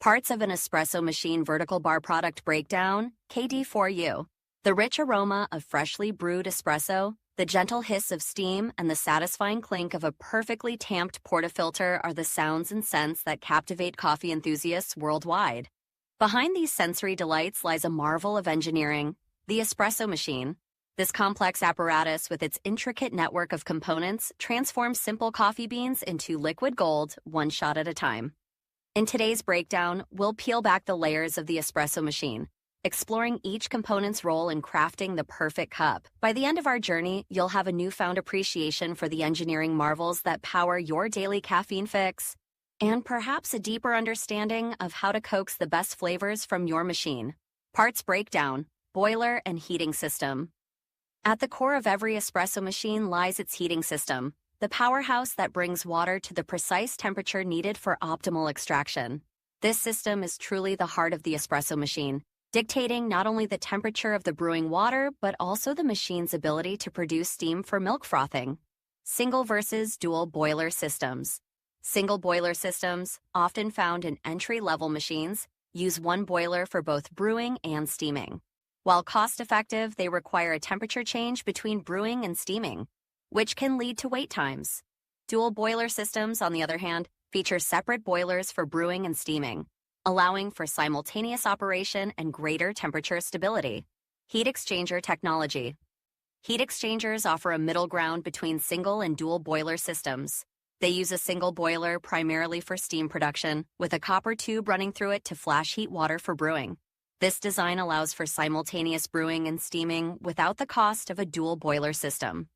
Parts of an espresso machine vertical bar product breakdown, KD4U. The rich aroma of freshly brewed espresso, the gentle hiss of steam, and the satisfying clink of a perfectly tamped portafilter are the sounds and scents that captivate coffee enthusiasts worldwide. Behind these sensory delights lies a marvel of engineering, the espresso machine. This complex apparatus with its intricate network of components transforms simple coffee beans into liquid gold, one shot at a time. In today's breakdown, we'll peel back the layers of the espresso machine, exploring each component's role in crafting the perfect cup. By the end of our journey, you'll have a newfound appreciation for the engineering marvels that power your daily caffeine fix, and perhaps a deeper understanding of how to coax the best flavors from your machine. Parts breakdown, boiler and heating system. At the core of every espresso machine lies its heating system, the powerhouse that brings water to the precise temperature needed for optimal extraction. This system is truly the heart of the espresso machine, dictating not only the temperature of the brewing water, but also the machine's ability to produce steam for milk frothing. Single versus dual boiler systems. Single boiler systems, often found in entry-level machines, use one boiler for both brewing and steaming. While cost-effective, they require a temperature change between brewing and steaming, which can lead to wait times. Dual boiler systems, on the other hand, feature separate boilers for brewing and steaming, allowing for simultaneous operation and greater temperature stability. Heat exchanger technology. Heat exchangers offer a middle ground between single and dual boiler systems. They use a single boiler primarily for steam production, with a copper tube running through it to flash heat water for brewing. This design allows for simultaneous brewing and steaming without the cost of a dual boiler system.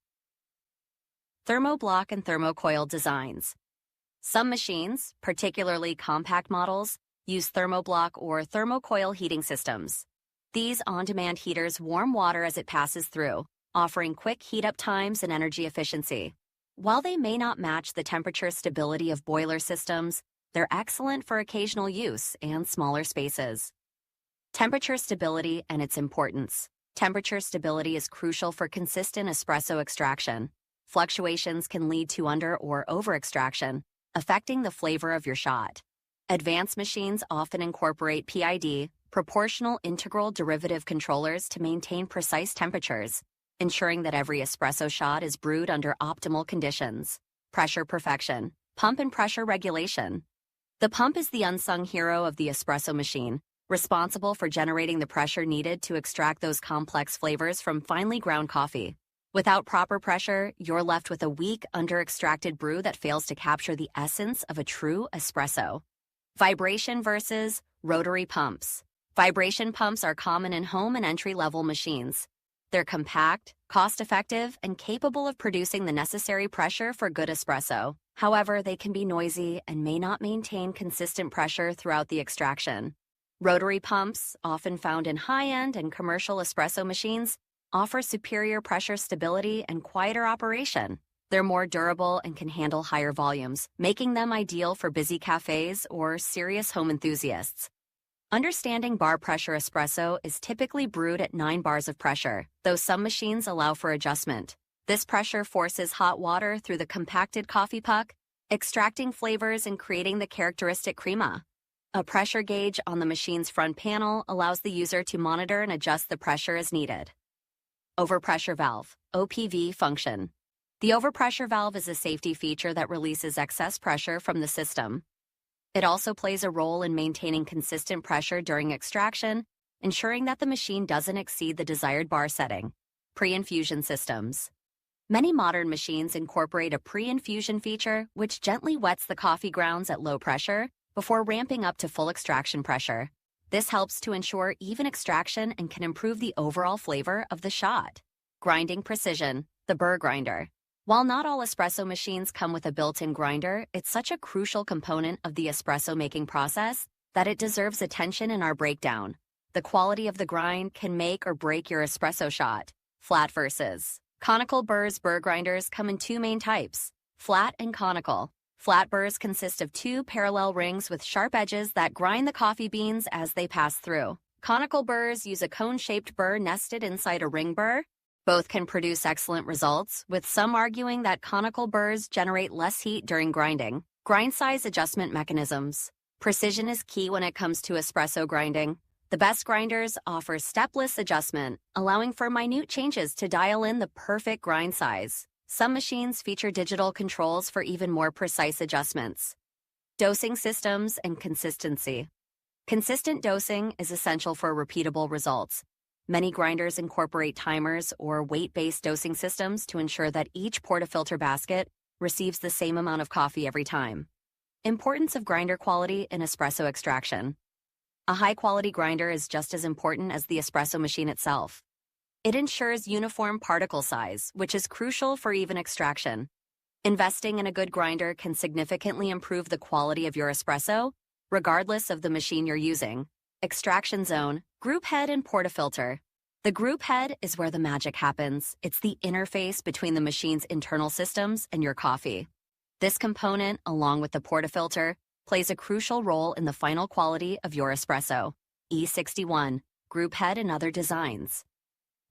Thermoblock and thermocoil designs. Some machines, particularly compact models, use thermoblock or thermocoil heating systems. These on-demand heaters warm water as it passes through, offering quick heat-up times and energy efficiency. While they may not match the temperature stability of boiler systems, they're excellent for occasional use and smaller spaces. Temperature stability and its importance. Temperature stability is crucial for consistent espresso extraction. Fluctuations can lead to under- or over-extraction, affecting the flavor of your shot. Advanced machines often incorporate PID, proportional integral derivative controllers, to maintain precise temperatures, ensuring that every espresso shot is brewed under optimal conditions. Pressure perfection. Pump and pressure regulation. The pump is the unsung hero of the espresso machine, responsible for generating the pressure needed to extract those complex flavors from finely ground coffee. Without proper pressure, you're left with a weak, under-extracted brew that fails to capture the essence of a true espresso. Vibration versus rotary pumps. Vibration pumps are common in home and entry-level machines. They're compact, cost-effective, and capable of producing the necessary pressure for good espresso. However, they can be noisy and may not maintain consistent pressure throughout the extraction. Rotary pumps, often found in high-end and commercial espresso machines, offer superior pressure stability and quieter operation. They're more durable and can handle higher volumes, making them ideal for busy cafes or serious home enthusiasts. Understanding bar pressure espresso is typically brewed at 9 bars of pressure, though some machines allow for adjustment. This pressure forces hot water through the compacted coffee puck, extracting flavors and creating the characteristic crema. A pressure gauge on the machine's front panel allows the user to monitor and adjust the pressure as needed. Overpressure valve, OPV function. The overpressure valve is a safety feature that releases excess pressure from the system. It also plays a role in maintaining consistent pressure during extraction, ensuring that the machine doesn't exceed the desired bar setting. Pre-infusion systems. Many modern machines incorporate a pre-infusion feature which gently wets the coffee grounds at low pressure before ramping up to full extraction pressure. This helps to ensure even extraction and can improve the overall flavor of the shot. Grinding precision, the burr grinder. While not all espresso machines come with a built-in grinder, it's such a crucial component of the espresso making process that it deserves attention in our breakdown. The quality of the grind can make or break your espresso shot. Flat versus conical burrs. Burr grinders come in 2 main types, flat and conical. Flat burrs consist of 2 parallel rings with sharp edges that grind the coffee beans as they pass through. Conical burrs use a cone-shaped burr nested inside a ring burr. Both can produce excellent results, with some arguing that conical burrs generate less heat during grinding. Grind size adjustment mechanisms. Precision is key when it comes to espresso grinding. The best grinders offer stepless adjustment, allowing for minute changes to dial in the perfect grind size. Some machines feature digital controls for even more precise adjustments. Dosing systems and consistency. Consistent dosing is essential for repeatable results. Many grinders incorporate timers or weight-based dosing systems to ensure that each portafilter basket receives the same amount of coffee every time. Importance of grinder quality in espresso extraction. A high-quality grinder is just as important as the espresso machine itself. It ensures uniform particle size, which is crucial for even extraction. Investing in a good grinder can significantly improve the quality of your espresso, regardless of the machine you're using. Extraction zone, group head, and portafilter. The group head is where the magic happens. It's the interface between the machine's internal systems and your coffee. This component, along with the portafilter, plays a crucial role in the final quality of your espresso. E61, group head and other designs.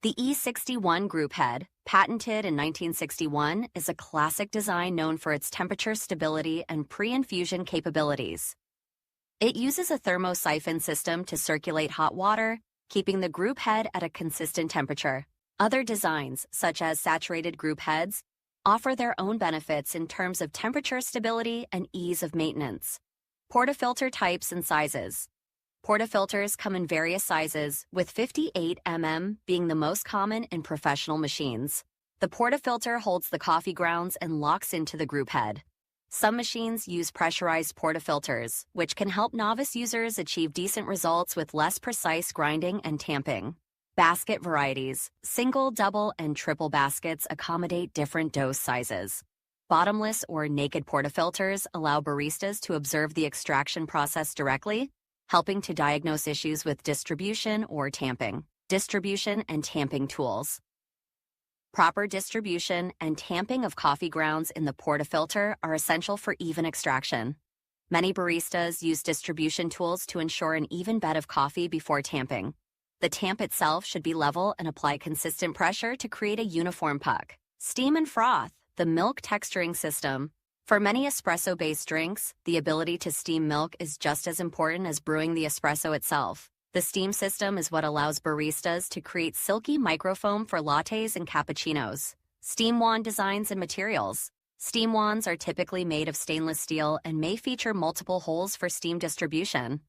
The E61 group head, patented in 1961, is a classic design known for its temperature stability and pre-infusion capabilities. It uses a thermosiphon system to circulate hot water, keeping the group head at a consistent temperature. Other designs, such as saturated group heads, offer their own benefits in terms of temperature stability and ease of maintenance. Portafilter types and sizes. Portafilters come in various sizes, with 58 mm being the most common in professional machines. The portafilter holds the coffee grounds and locks into the group head. Some machines use pressurized portafilters, which can help novice users achieve decent results with less precise grinding and tamping. Basket varieties. Single, double, and triple baskets accommodate different dose sizes. Bottomless or naked portafilters allow baristas to observe the extraction process directly, helping to diagnose issues with distribution or tamping. Distribution and tamping tools. Proper distribution and tamping of coffee grounds in the portafilter are essential for even extraction. Many baristas use distribution tools to ensure an even bed of coffee before tamping. The tamp itself should be level and apply consistent pressure to create a uniform puck. Steam and froth, the milk texturing system. For many espresso-based drinks, the ability to steam milk is just as important as brewing the espresso itself. The steam system is what allows baristas to create silky microfoam for lattes and cappuccinos. Steam wand designs and materials. Steam wands are typically made of stainless steel and may feature multiple holes for steam distribution.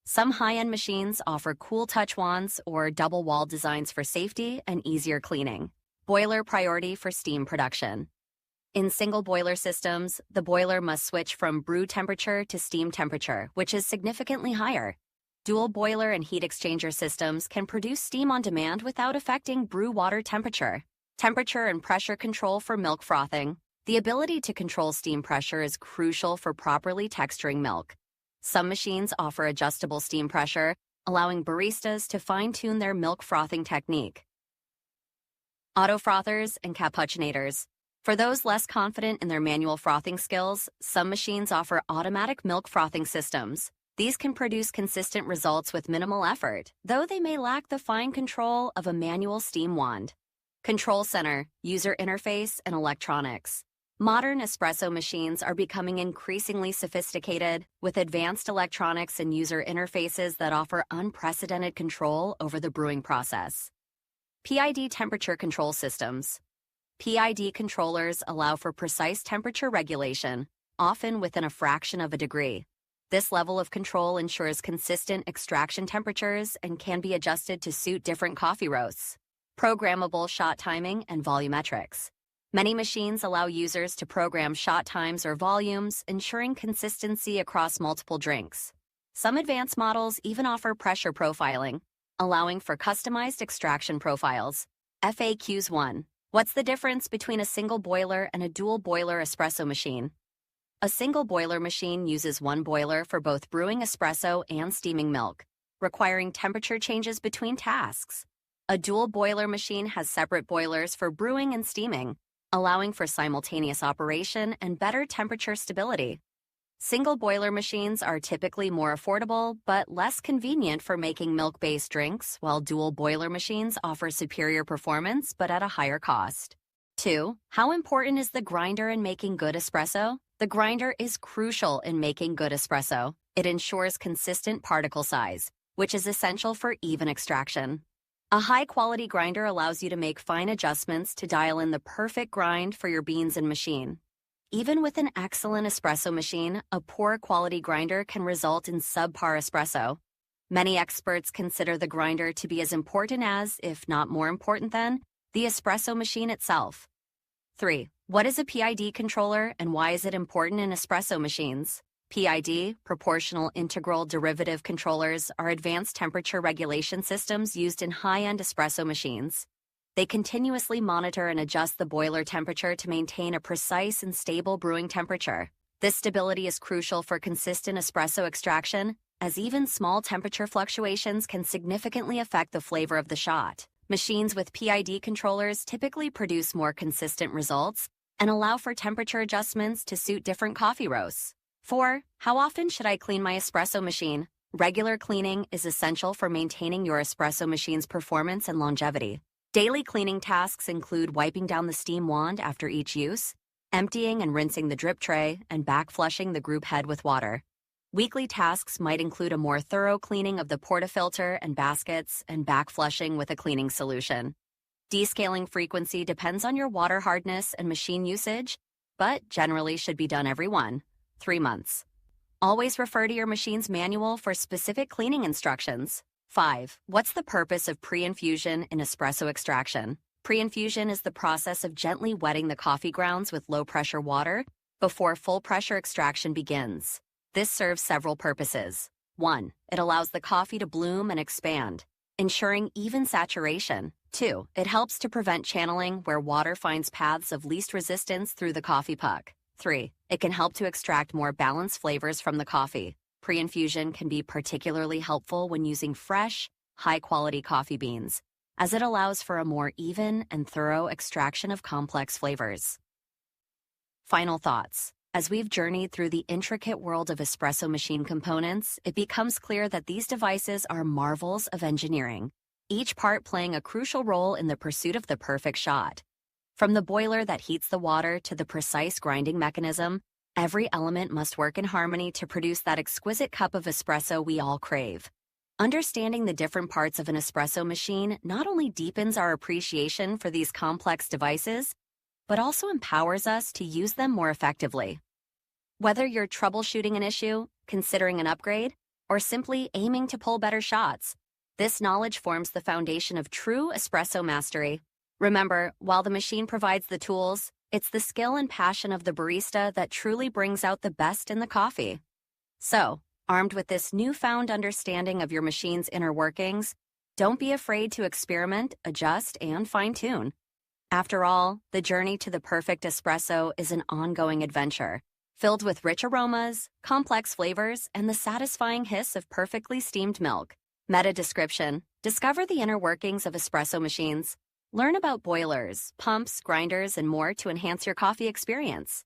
Some high-end machines offer cool touch wands or double wall designs for safety and easier cleaning. Boiler priority for steam production. In single boiler systems, the boiler must switch from brew temperature to steam temperature, which is significantly higher. Dual boiler and heat exchanger systems can produce steam on demand without affecting brew water temperature. Temperature and pressure control for milk frothing. The ability to control steam pressure is crucial for properly texturing milk. Some machines offer adjustable steam pressure, allowing baristas to fine-tune their milk frothing technique. Auto frothers and cappuccinators. For those less confident in their manual frothing skills, some machines offer automatic milk frothing systems. These can produce consistent results with minimal effort, though they may lack the fine control of a manual steam wand. Control center, user interface, and electronics. Modern espresso machines are becoming increasingly sophisticated, with advanced electronics and user interfaces that offer unprecedented control over the brewing process. PID temperature control systems. PID controllers allow for precise temperature regulation, often within a fraction of a degree. This level of control ensures consistent extraction temperatures and can be adjusted to suit different coffee roasts. Programmable shot timing and volumetrics. Many machines allow users to program shot times or volumes, ensuring consistency across multiple drinks. Some advanced models even offer pressure profiling, allowing for customized extraction profiles. FAQs 1. What's the difference between a single boiler and a dual boiler espresso machine? A single boiler machine uses one boiler for both brewing espresso and steaming milk, requiring temperature changes between tasks. A dual boiler machine has separate boilers for brewing and steaming, allowing for simultaneous operation and better temperature stability. Single boiler machines are typically more affordable but less convenient for making milk-based drinks, while dual boiler machines offer superior performance but at a higher cost. 2. How important is the grinder in making good espresso? The grinder is crucial in making good espresso. It ensures consistent particle size, which is essential for even extraction. A high-quality grinder allows you to make fine adjustments to dial in the perfect grind for your beans and machine. Even with an excellent espresso machine, a poor quality grinder can result in subpar espresso. Many experts consider the grinder to be as important as, if not more important than, the espresso machine itself. 3. What is a PID controller and why is it important in espresso machines? PID, proportional integral derivative controllers, are advanced temperature regulation systems used in high-end espresso machines. They continuously monitor and adjust the boiler temperature to maintain a precise and stable brewing temperature. This stability is crucial for consistent espresso extraction, as even small temperature fluctuations can significantly affect the flavor of the shot. Machines with PID controllers typically produce more consistent results and allow for temperature adjustments to suit different coffee roasts. 4. How often should I clean my espresso machine? Regular cleaning is essential for maintaining your espresso machine's performance and longevity. Daily cleaning tasks include wiping down the steam wand after each use, emptying and rinsing the drip tray, and back-flushing the group head with water. Weekly tasks might include a more thorough cleaning of the portafilter and baskets and back-flushing with a cleaning solution. Descaling frequency depends on your water hardness and machine usage, but generally should be done every 3 months. Always refer to your machine's manual for specific cleaning instructions. 5. What's the purpose of pre-infusion in espresso extraction? Pre-infusion is the process of gently wetting the coffee grounds with low-pressure water before full-pressure extraction begins. This serves several purposes. 1. It allows the coffee to bloom and expand, ensuring even saturation. 2. It helps to prevent channeling where water finds paths of least resistance through the coffee puck. 3. It can help to extract more balanced flavors from the coffee. Pre-infusion can be particularly helpful when using fresh, high-quality coffee beans, as it allows for a more even and thorough extraction of complex flavors. Final thoughts. As we've journeyed through the intricate world of espresso machine components, it becomes clear that these devices are marvels of engineering, each part playing a crucial role in the pursuit of the perfect shot. From the boiler that heats the water to the precise grinding mechanism, every element must work in harmony to produce that exquisite cup of espresso we all crave. Understanding the different parts of an espresso machine not only deepens our appreciation for these complex devices, but also empowers us to use them more effectively. Whether you're troubleshooting an issue, considering an upgrade, or simply aiming to pull better shots, this knowledge forms the foundation of true espresso mastery. Remember, while the machine provides the tools, it's the skill and passion of the barista that truly brings out the best in the coffee. So, armed with this newfound understanding of your machine's inner workings, don't be afraid to experiment, adjust, and fine-tune. After all, the journey to the perfect espresso is an ongoing adventure, filled with rich aromas, complex flavors, and the satisfying hiss of perfectly steamed milk. Meta description: discover the inner workings of espresso machines. Learn about boilers, pumps, grinders, and more to enhance your coffee experience.